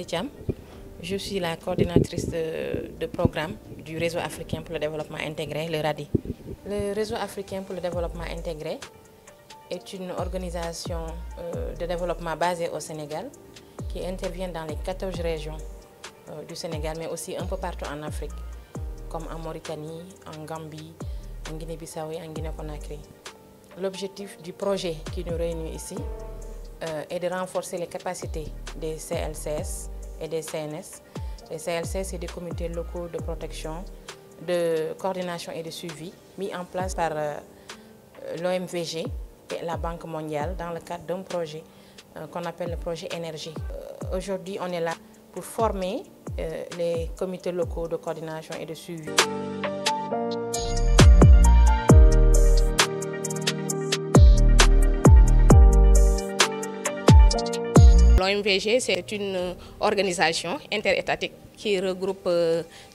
Thiam. Je suis la coordinatrice de programme du Réseau africain pour le développement intégré, le RADI. Le Réseau africain pour le développement intégré est une organisation de développement basée au Sénégal qui intervient dans les 14 régions du Sénégal, mais aussi un peu partout en Afrique, comme en Mauritanie, en Gambie, en Guinée-Bissau et en Guinée-Conakry. L'objectif du projet qui nous réunit ici est de renforcer les capacités des CLCS et des CNS. Les CLCS, c'est des comités locaux de protection, de coordination et de suivi mis en place par l'OMVG et la Banque mondiale dans le cadre d'un projet qu'on appelle le projet énergie. Aujourd'hui, on est là pour former les comités locaux de coordination et de suivi. L'OMVG, c'est une organisation interétatique qui regroupe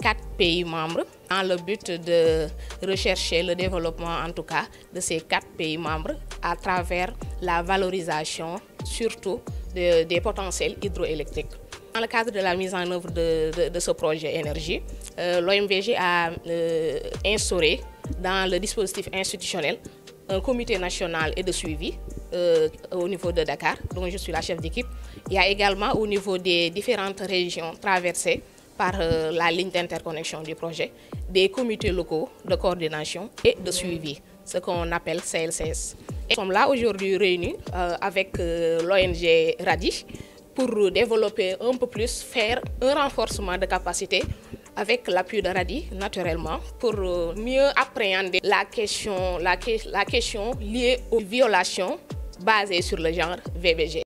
4 pays membres dans le but de rechercher le développement, en tout cas, de ces 4 pays membres à travers la valorisation, surtout des potentiels hydroélectriques. Dans le cadre de la mise en œuvre de ce projet énergie, l'OMVG a instauré dans le dispositif institutionnel un comité national et de suivi au niveau de Dakar, dont je suis la chef d'équipe. Il y a également au niveau des différentes régions traversées par la ligne d'interconnexion du projet, des comités locaux de coordination et de suivi, ce qu'on appelle CLCS. Nous sommes là aujourd'hui réunis avec l'ONG RADI pour développer un peu plus, faire un renforcement de capacité avec l'appui de RADI, naturellement, pour mieux appréhender la question liée aux violations basées sur le genre VBG.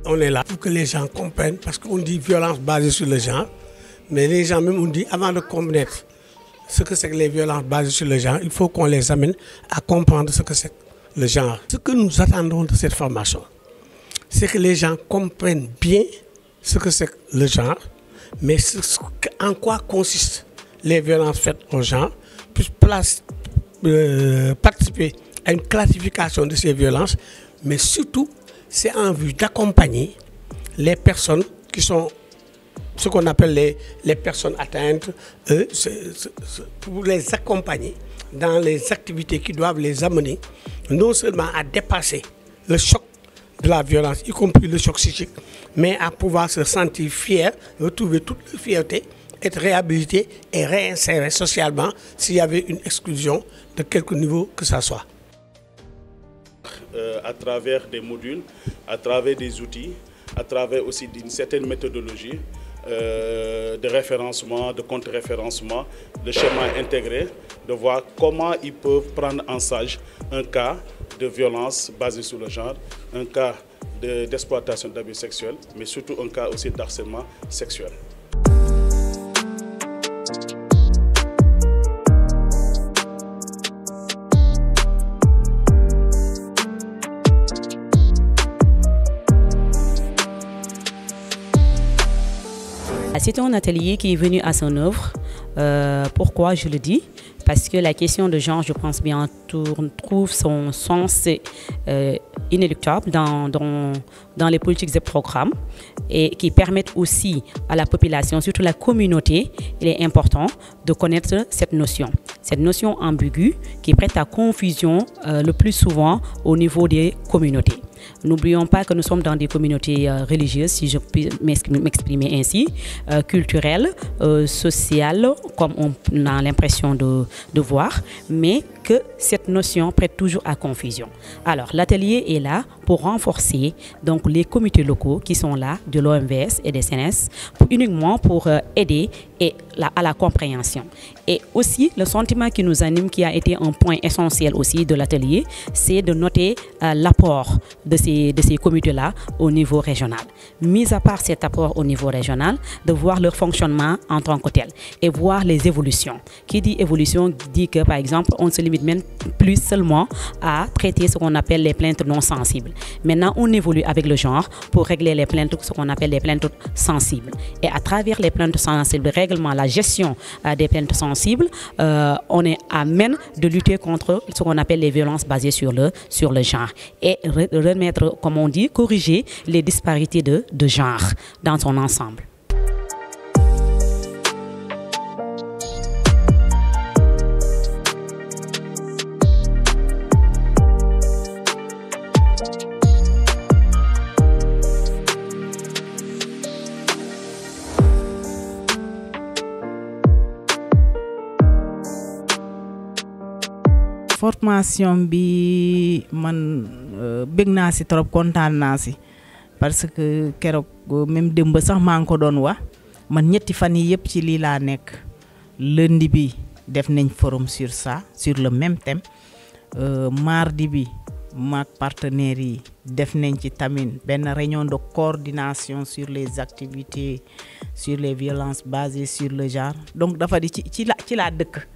On est là pour que les gens comprennent, parce qu'on dit violence basée sur le genre, mais les gens même on dit avant de connaître ce que c'est que les violences basées sur le genre, il faut qu'on les amène à comprendre ce que c'est le genre. Ce que nous attendons de cette formation, c'est que les gens comprennent bien ce que c'est le genre, mais en quoi consistent les violences faites au genre, puissent participer à une classification de ces violences, mais surtout c'est en vue d'accompagner les personnes qui sont ce qu'on appelle les personnes atteintes, pour les accompagner dans les activités qui doivent les amener non seulement à dépasser le choc de la violence, y compris le choc psychique, mais à pouvoir se sentir fier, retrouver toute leur fierté, être réhabilité et réinsérer socialement s'il y avait une exclusion de quelque niveau que ce soit. À travers des modules, à travers des outils, à travers aussi d'une certaine méthodologie de référencement, de contre-référencement, de schéma intégré, de voir comment ils peuvent prendre en charge un cas de violence basée sur le genre, un cas d'exploitation d'abus sexuels, mais surtout un cas aussi d'harcèlement sexuel. C'est un atelier qui est venu à son œuvre. Pourquoi je le dis? Parce que la question de genre, je pense bien, trouve son sens inéluctable dans les politiques et programmes et qui permettent aussi à la population, surtout la communauté, il est important de connaître cette notion ambiguë qui prête à confusion le plus souvent au niveau des communautés. N'oublions pas que nous sommes dans des communautés religieuses, si je puis m'exprimer ainsi, culturelles, sociales, comme on a l'impression de voir, mais que cette notion prête toujours à confusion. Alors, l'atelier est là pour renforcer donc, les comités locaux qui sont là, de l'OMVS et des CNS, uniquement pour aider et à la compréhension. Et aussi, le sentiment qui nous anime, qui a été un point essentiel aussi de l'atelier, c'est de noter l'apport de ces comités-là au niveau régional. Mis à part cet apport au niveau régional, de voir leur fonctionnement en tant que tel et voir les évolutions. Qui dit évolution dit que, par exemple, on se limite même plus seulement à traiter ce qu'on appelle les plaintes non sensibles. Maintenant, on évolue avec le genre pour régler les plaintes, ce qu'on appelle les plaintes sensibles. Et à travers les plaintes sensibles, la gestion des plaintes sensibles, on est à même de lutter contre ce qu'on appelle les violences basées sur le genre et remettre, comme on dit, corriger les disparités de genre dans son ensemble. Formation bi man bëgg naa ci trop kontaan naa ci parce que keroog même démb sax maa ngi ko doon wax man ñetti fan yi yëpp ci lii laa nekk lundi bi def nañ forum sur ça sur le même thème mardi bi maak partenaires yi def nañ ci tamit benn réunion de coordination sur les activités sur les violences basées sur le genre donc dafa di ci laa dëkk.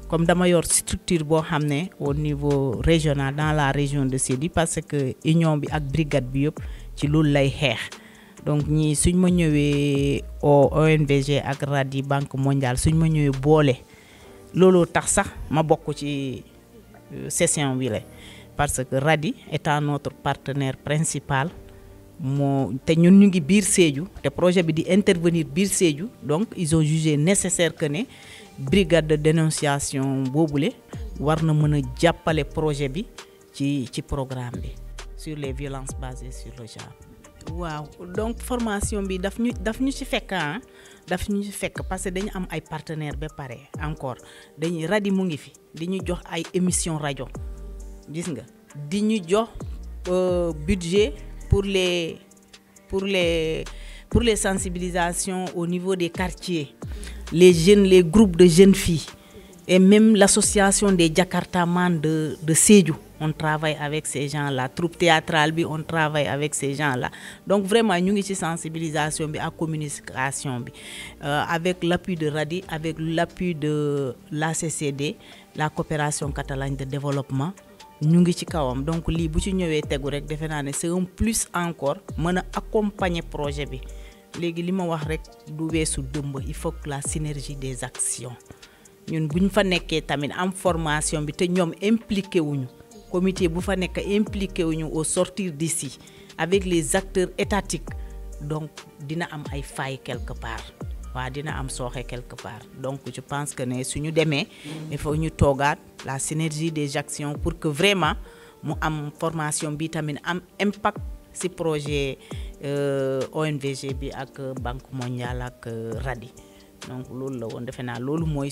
Comme dama yor structure boo xam ne au niveau régional dans la région de Sédhiou parce que union bi ak brigade bi yëpp ci loolu lay xeex donc ñii suñ ma ñëwee ONVG ak RADI Banque mondiale suñ ma ñëwee boole looloo tax sax ma bokk ci session bi la parce que RADI étant notre partenaire principal moo te ñun ñu ngi biir Sédhiou te projet bi di intervenir biir Sédhiou donc ils ont jugé nécessaire que ne brigade de dénonciation boobule war na mën a jàppale projet bi ci programme bi sur les violences basées sur le genre. waaw donc formation bi daf ñu ci fekk parce que dañu am ay partenaires ba pare encore dañuy RADI mu ngi fi di ñu jox ay émission rajo gis nga di ñu jox budget pour les sensibilisations au niveau des quartiers. Les jeunes, les groupes de jeunes filles et même l'association des Jakartamans de Sédhiou, on travaille avec ces gens-là. Troupe théâtrale, on travaille avec ces gens-là. Donc vraiment, nous avons une sensibilisation et une communication avec l'appui de RADI, avec l'appui de l'ACCD, la coopération catalane de développement. Nous ngi ci kawam donc li bu ci ñëwé téggu rek défé na né c'est un plus encore mëna accompagner projet bi légui lima wax rek du wessu dëmb il faut que la synergie des actions ñun buñ fa nekké tamit am formation bi té ñom impliqué wuñu comité bu fa nekk impliqué wuñu au sortir d'ici avec les acteurs étatiques donc dina am ay failles quelque part dina am soxé quelque part donc je pense que né suñu démé il faut ñu togaat la synergie des actions pour que vraiment mu am formation bi tamit am impact ci projet ONVG bi ak Banque mondiale ak RADI donc loolu la woon defe naa loolu mooy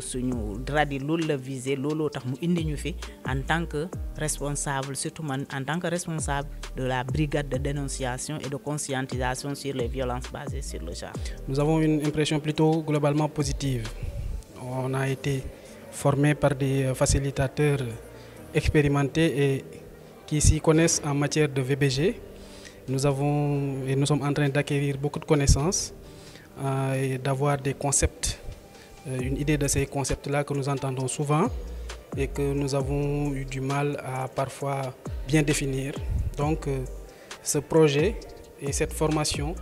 suñu RADI loolu la visé looloo tax mu indi ñu fi en tant que responsable surtout man en tant que responsable de la brigade de dénonciation et de conscientisation sur les violences basées sur le genre. Nous avons une impression plutôt globalement positive. On a été formés par des facilitateurs expérimentés et qui s'y connaissent en matière de VBG. Nous sommes en train d'acquérir beaucoup de connaissances et d'avoir des concepts, une idée de ces concepts-là que nous entendons souvent et que nous avons eu du mal à parfois bien définir. Donc ce projet et cette formation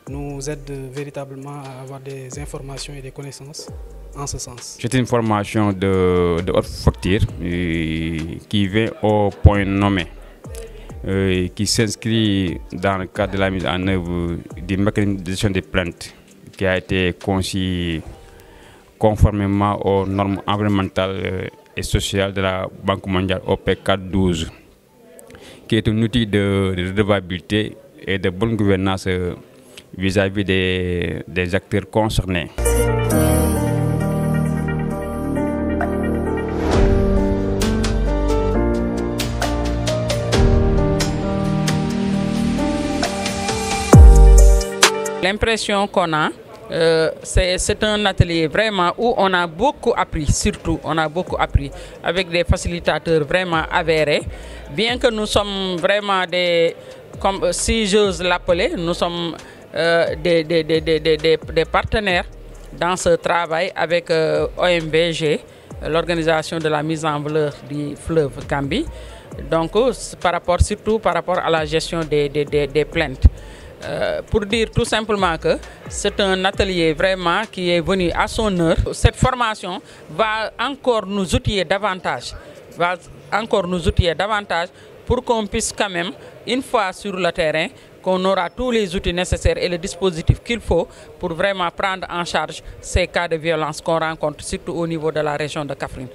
nous aident véritablement à avoir des informations et des connaissances en ce sens. C'est une formation de haute facture qui vient au point nommé, qui s'inscrit dans le cadre de la mise en œuvre du mécanisme de gestion des plaintes qui a été conçu conformément aux normes environnementales et sociales de la Banque mondiale OP 412, qui est un outil de redevabilité et de bonne gouvernance vis-à-vis des acteurs concernés. L'impression qu'on a, C'est un atelier vraiment où on a beaucoup appris, surtout on a beaucoup appris avec des facilitateurs vraiment avérés. Bien que nous sommes vraiment comme si j'ose l'appeler, nous sommes des partenaires dans ce travail avec OMVG, l'organisation de la mise en valeur du fleuve Gambie. Donc, surtout par rapport à la gestion des plaintes. Pour dire tout simplement que c'est un atelier vraiment qui est venu à son heure. Cette formation va encore nous outiller davantage, pour qu'on puisse quand même, une fois sur le terrain, qu'on aura tous les outils nécessaires et le dispositif qu'il faut pour vraiment prendre en charge ces cas de violence qu'on rencontre, surtout au niveau de la région de Kaffrine.